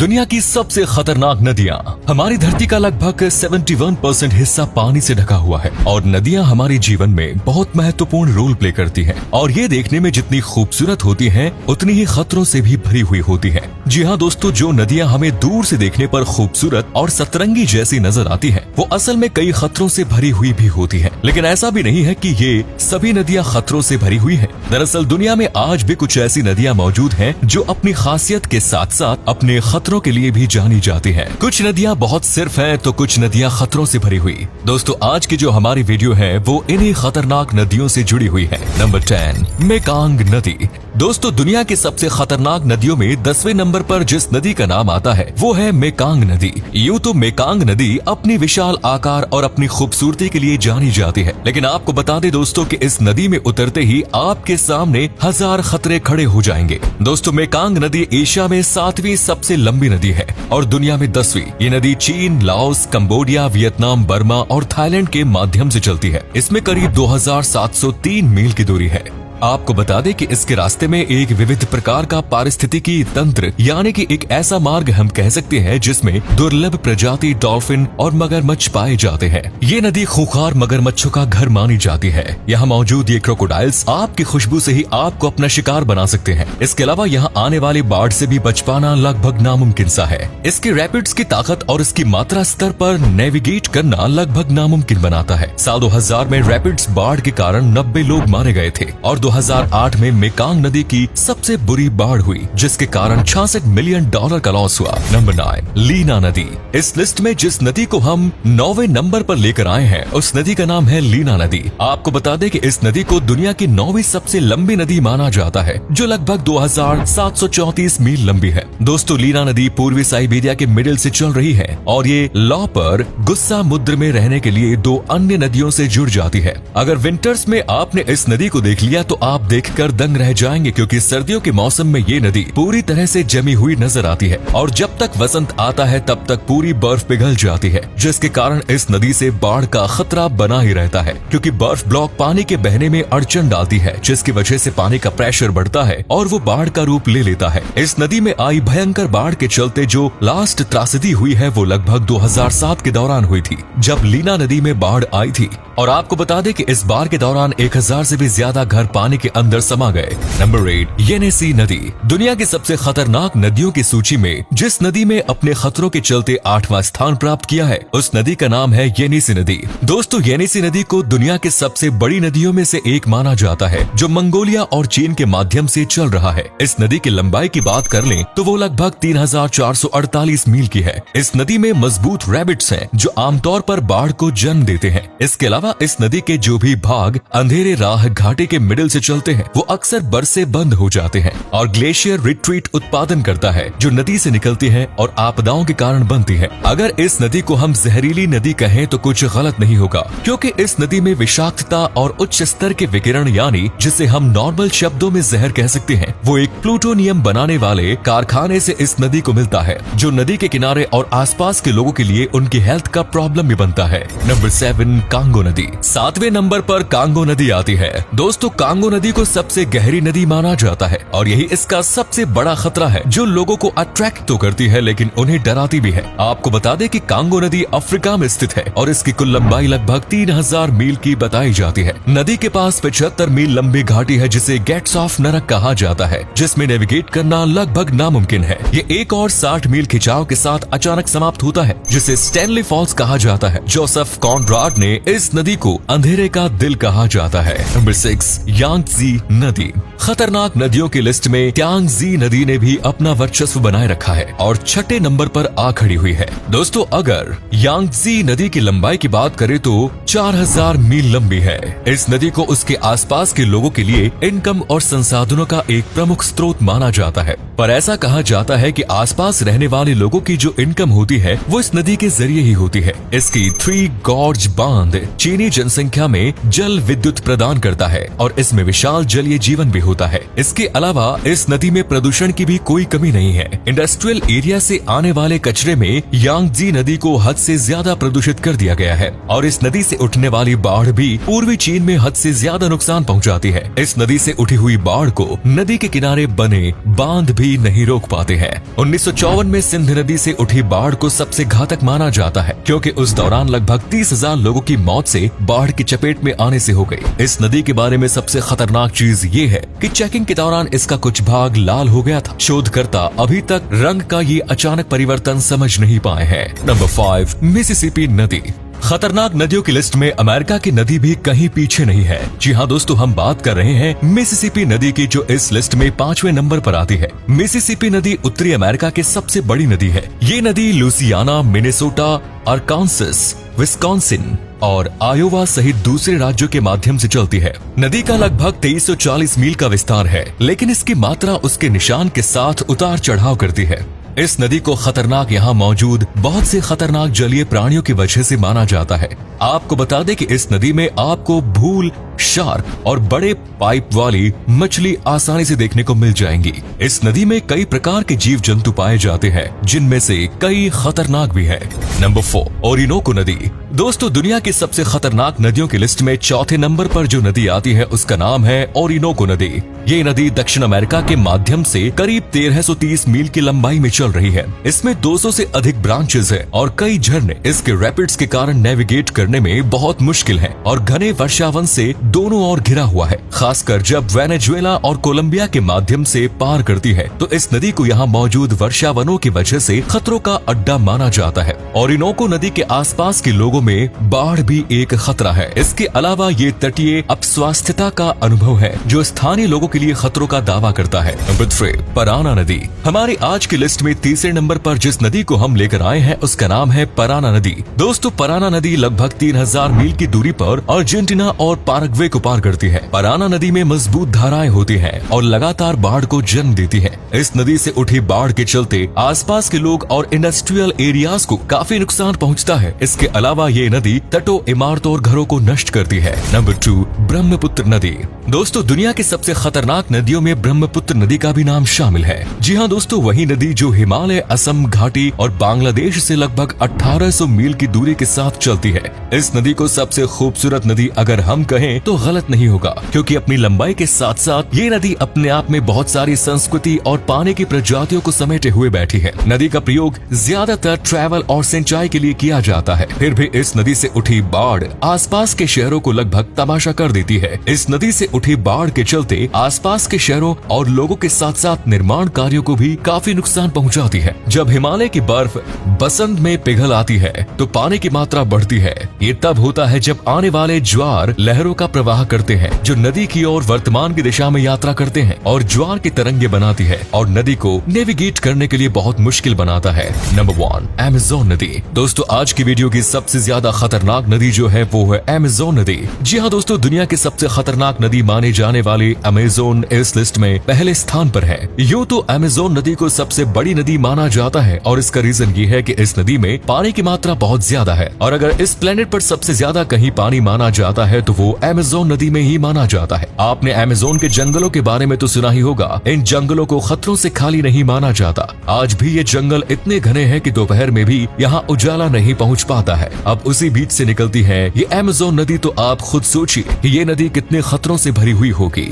दुनिया की सबसे खतरनाक नदियाँ। हमारी धरती का लगभग 71% हिस्सा पानी से ढका हुआ है और नदियाँ हमारे जीवन में बहुत महत्वपूर्ण रोल प्ले करती हैं और ये देखने में जितनी खूबसूरत होती हैं, उतनी ही खतरों से भी भरी हुई होती हैं। जी हाँ दोस्तों, जो नदियाँ हमें दूर से देखने पर खूबसूरत और सतरंगी जैसी नजर आती हैं, वो असल में कई खतरों से भरी हुई भी होती हैं। लेकिन ऐसा भी नहीं है कि ये सभी नदियाँ खतरों से भरी हुई हैं। दरअसल दुनिया में आज भी कुछ ऐसी नदियाँ मौजूद हैं जो अपनी खासियत के साथ साथ अपने खतरों के लिए भी जानी जाती हैं। कुछ नदियाँ बहुत सिर्फ हैं तो कुछ नदियाँ खतरों से भरी हुई। दोस्तों, आज की जो हमारी वीडियो है वो इन्हीं खतरनाक नदियों से जुड़ी हुई है। नंबर 10, मेकांग नदी। दोस्तों, दुनिया की सबसे खतरनाक नदियों में 10वें नंबर पर जिस नदी का नाम आता है वो है मेकांग नदी। यूँ तो मेकांग नदी अपनी विशाल आकार और अपनी खूबसूरती के लिए जानी जाती है, लेकिन आपको बता दें दोस्तों कि इस नदी में उतरते ही आपके सामने हजार खतरे खड़े हो जाएंगे। दोस्तों, मेकांग नदी एशिया में 7वीं सबसे लंबी नदी है और दुनिया में 10वीं। ये नदी चीन, लाओस, कंबोडिया, वियतनाम, बर्मा और थाईलैंड के माध्यम से चलती है। इसमें करीब 2703 मील की दूरी है। आपको बता दें कि इसके रास्ते में एक विविध प्रकार का पारिस्थितिकी तंत्र यानी कि एक ऐसा मार्ग हम कह सकते हैं जिसमें दुर्लभ प्रजाति डॉल्फिन और मगरमच्छ पाए जाते हैं। ये नदी खूंखार मगरमच्छों का घर मानी जाती है। यहाँ मौजूद ये क्रोकोडाइल्स आपकी खुशबू से ही आपको अपना शिकार बना सकते हैं। इसके अलावा यहाँ आने वाली बाढ़ से भी बच पाना लगभग नामुमकिन सा है। इसके रैपिड्स की ताकत और इसकी मात्रा स्तर पर नेविगेट करना लगभग नामुमकिन बनाता है। साल 2000 में रैपिड्स बाढ़ के कारण 90 लोग मारे गए थे और 2008 में मेकांग नदी की सबसे बुरी बाढ़ हुई जिसके कारण $66 मिलियन का लॉस हुआ। नंबर 9, लीना नदी। इस लिस्ट में जिस नदी को हम 9वें नंबर पर लेकर आए हैं उस नदी का नाम है लीना नदी। आपको बता दें कि इस नदी को दुनिया की 9वीं सबसे लंबी नदी माना जाता है जो लगभग 2734 मील लंबी है। दोस्तों, लीना नदी पूर्वी साइबेरिया के मिडिल से चल रही है और ये लॉ पर गुस्सा मुद्र में रहने के लिए 2 अन्य नदियों से जुड़ जाती है। अगर विंटर्स में आपने इस नदी को देख लिया तो आप देखकर दंग रह जाएंगे क्योंकि सर्दियों के मौसम में ये नदी पूरी तरह से जमी हुई नजर आती है और जब तक वसंत आता है तब तक पूरी बर्फ पिघल जाती है, जिसके कारण इस नदी से बाढ़ का खतरा बना ही रहता है क्योंकि बर्फ ब्लॉक पानी के बहने में अड़चन डालती है, जिसकी वजह से पानी का प्रेशर बढ़ता है और वो बाढ़ का रूप ले लेता है। इस नदी में आई भयंकर बाढ़ के चलते जो लास्ट त्रासदी हुई है वो लगभग 2007 के दौरान हुई थी जब लीना नदी में बाढ़ आई थी और आपको बता दें कि इस बाढ़ के दौरान 1000 से भी ज्यादा घर पानी के अंदर समा गए। नंबर 8, येनेसी नदी। दुनिया की सबसे खतरनाक नदियों की सूची में जिस नदी में अपने खतरों के चलते 8वां स्थान प्राप्त किया है उस नदी का नाम है येनेसी नदी। दोस्तों, येनेसी नदी को दुनिया की सबसे बड़ी नदियों में से एक माना जाता है जो मंगोलिया और चीन के माध्यम से चल रहा है। इस नदी की लंबाई की बात कर लें तो वो लगभग 3448 मील की है। इस नदी में मजबूत रैबिट्स हैं जो आमतौर पर बाढ़ को जन्म देते हैं। इसके अलावा इस नदी के जो भी भाग अंधेरे राह घाटी के मिडिल से चलते हैं वो अक्सर बर्फ से बंद हो जाते हैं और ग्लेशियर रिट्रीट उत्पादन करता है जो नदी से निकलती है और आपदाओं के कारण बनती है। अगर इस नदी को हम जहरीली नदी कहें तो कुछ गलत नहीं होगा क्योंकि इस नदी में विषाक्तता और उच्च स्तर के विकिरण यानी जिसे हम नॉर्मल शब्दों में जहर कह सकते हैं वो एक प्लूटोनियम बनाने वाले कारखाने से इस नदी को मिलता है जो नदी के किनारे और आसपास के लोगों के लिए उनकी हेल्थ का प्रॉब्लम भी बनता है। नंबर 7, कांगो नदी। 7वें नंबर पर कांगो नदी आती है। दोस्तों, कांगो नदी को सबसे गहरी नदी माना जाता है और यही इसका सबसे बड़ा खतरा है जो लोगों को अट्रैक्ट तो करती है लेकिन उन्हें डराती भी है। आपको बता दें कि कांगो नदी अफ्रीका में स्थित है और इसकी कुल लंबाई लगभग 3000 मील की बताई जाती है। नदी के पास 75 मील लंबी घाटी है जिसे गेट्स ऑफ नरक कहा जाता है जिसमें नेविगेट करना लगभग नामुमकिन है। ये एक और 60 मील खिंचाव के साथ अचानक समाप्त होता है जिसे स्टैनली फॉल्स कहा जाता है। जोसेफ कॉनराड ने इस नदी को अंधेरे का दिल कहा जाता है। नंबर 6, यांगजी नदी। खतरनाक नदियों की लिस्ट में यांगजी नदी ने भी अपना वर्चस्व बनाए रखा है और 6ठे नंबर पर आ खड़ी हुई है। दोस्तों, अगर यांगजी नदी की लंबाई की बात करें तो 4000 मील लंबी है। इस नदी को उसके आसपास के लोगों के लिए इनकम और संसाधनों का एक प्रमुख स्रोत माना जाता है, पर ऐसा कहा जाता है कि आसपास रहने वाले लोगों की जो इनकम होती है वो इस नदी के जरिए ही होती है। इसकी 3 गॉर्ज बांध चीनी जनसंख्या में जल विद्युत प्रदान करता है और इसमें विशाल जलीय जीवन भी होता है। इसके अलावा इस नदी में प्रदूषण की भी कोई कमी नहीं है। इंडस्ट्रियल एरिया से आने वाले कचरे में यांगजी नदी को हद से ज्यादा प्रदूषित कर दिया गया है और इस नदी से उठने वाली बाढ़ भी पूर्वी चीन में हद से ज्यादा नुकसान पहुंचाती है। इस नदी से उठी हुई बाढ़ को नदी के किनारे बने बांध भी नहीं रोक पाते हैं। 1954 में सिंध नदी से उठी बाढ़ को सबसे घातक माना जाता है, क्योंकि उस दौरान लगभग 30,000 लोगों की मौत से बाढ़ की चपेट में आने से हो गई। इस नदी के बारे में सबसे खतरनाक चीज ये है कि चेकिंग के दौरान इसका कुछ भाग लाल हो गया था। शोधकर्ता अभी तक रंग का ये अचानक परिवर्तन समझ नहीं पाए हैं। नंबर 5, मिसिसिपी नदी। खतरनाक नदियों की लिस्ट में अमेरिका की नदी भी कहीं पीछे नहीं है। जी हाँ दोस्तों, हम बात कर रहे हैं मिसिसिपी नदी की, जो इस लिस्ट में 5वें नंबर पर आती है। मिसिसिपी नदी उत्तरी अमेरिका की सबसे बड़ी नदी है। ये नदी लुसियाना, मिनेसोटा, अरकानसस, विस्कॉन्सिन और आयोवा सहित दूसरे राज्यों के माध्यम से चलती है। नदी का लगभग 2340 मील का विस्तार है, लेकिन इसकी मात्रा उसके निशान के साथ उतार चढ़ाव करती है। इस नदी को खतरनाक यहाँ मौजूद बहुत से खतरनाक जलीय प्राणियों की वजह से माना जाता है। आपको बता दें कि इस नदी में आपको भूल, शार्क और बड़े पाइप वाली मछली आसानी से देखने को मिल जाएंगी। इस नदी में कई प्रकार के जीव जंतु पाए जाते हैं, जिनमें से कई खतरनाक भी है। नंबर 4, ओरिनोको नदी। दोस्तों, दुनिया की सबसे खतरनाक नदियों की लिस्ट में चौथे नंबर पर जो नदी आती है उसका नाम है ओरिनोको नदी। ये नदी दक्षिण अमेरिका के माध्यम से करीब 1330 मील की लंबाई में चल रही है। इसमें 200 से अधिक ब्रांचेस है और कई झरने इसके रैपिड्स के कारण नेविगेट करने में बहुत मुश्किल है और घने वर्षावन से दोनों ओर घिरा हुआ है। खासकर जब वेनेजुएला और कोलंबिया के माध्यम से पार करती है तो इस नदी को यहाँ मौजूद वर्षावनों की वजह से खतरों का अड्डा माना जाता है। ओरिनोको नदी के आसपास के लोगों में बाढ़ भी एक खतरा है। इसके अलावा ये तटीय अपस्वास्थ्यता का अनुभव है जो स्थानीय लोगों के लिए खतरों का दावा करता है। नंबर 3, पराना नदी। हमारी आज की लिस्ट में तीसरे नंबर पर जिस नदी को हम लेकर आए हैं उसका नाम है पराना नदी। दोस्तों, पराना नदी लगभग 3000 मील की दूरी पर अर्जेंटीना और पाराग्वे को पार करती है। पराना नदी में मजबूत धाराएं होती हैं और लगातार बाढ़ को जन्म देती है। इस नदी से उठी बाढ़ के चलते आसपास के लोग और इंडस्ट्रियल एरियाज को काफी नुकसान पहुंचता है। इसके अलावा ये नदी तटों, इमारतों और घरों को नष्ट करती है। नंबर 2, ब्रह्मपुत्र नदी। दोस्तों, दुनिया की सबसे खतरनाक नदियों में ब्रह्मपुत्र नदी का भी नाम शामिल है। जी हाँ दोस्तों, वही नदी जो हिमालय, असम घाटी और बांग्लादेश से लगभग 1800 मील की दूरी के साथ चलती है। इस नदी को सबसे खूबसूरत नदी अगर हम कहें तो गलत नहीं होगा, क्योंकि अपनी लंबाई के साथ साथ ये नदी अपने आप में बहुत सारी संस्कृति और पानी की प्रजातियों को समेटे हुए बैठी है। नदी का प्रयोग ज्यादातर ट्रैवल और सिंचाई के लिए किया जाता है। फिर भी इस नदी से उठी बाढ़ आसपास के शहरों को लगभग तमाशा कर देती है। इस नदी से उठी बाढ़ के चलते आसपास के शहरों और लोगों के साथ साथ निर्माण कार्यों को भी काफी नुकसान पहुंचाती है। जब हिमालय की बर्फ बसंत में पिघल आती है तो पानी की मात्रा बढ़ती है। ये तब होता है जब आने वाले ज्वार लहरों का प्रवाह करते हैं, जो नदी की ओर वर्तमान की दिशा में यात्रा करते हैं और ज्वार की तरंगे बनाती है और नदी को नेविगेट करने के लिए बहुत मुश्किल बनाता है। नंबर 1, अमेज़न नदी। दोस्तों, आज की वीडियो की सबसे ज्यादा खतरनाक नदी जो है वो है अमेज़न नदी। जी हाँ दोस्तों, दुनिया की सबसे खतरनाक नदी माने जाने वाली अमेज़न इस लिस्ट में पहले स्थान पर है। यूँ तो अमेज़न नदी को सबसे बड़ी नदी माना जाता है और इसका रीजन ये है कि इस नदी में पानी की मात्रा बहुत ज्यादा है और अगर इस प्लेनेट पर सबसे ज्यादा कहीं पानी माना जाता है तो वो अमेज़न नदी में ही माना जाता है। आपने अमेज़न के जंगलों के बारे में तो सुना ही होगा। इन जंगलों को खतरों से खाली नहीं माना जाता। आज भी ये जंगल इतने घने हैं कि दोपहर में भी यहाँ उजाला नहीं पहुँच पाता है। अब उसी बीच से निकलती है ये अमेज़न नदी, तो आप खुद सोचिए ये नदी कितने खतरों से भरी हुई होगी।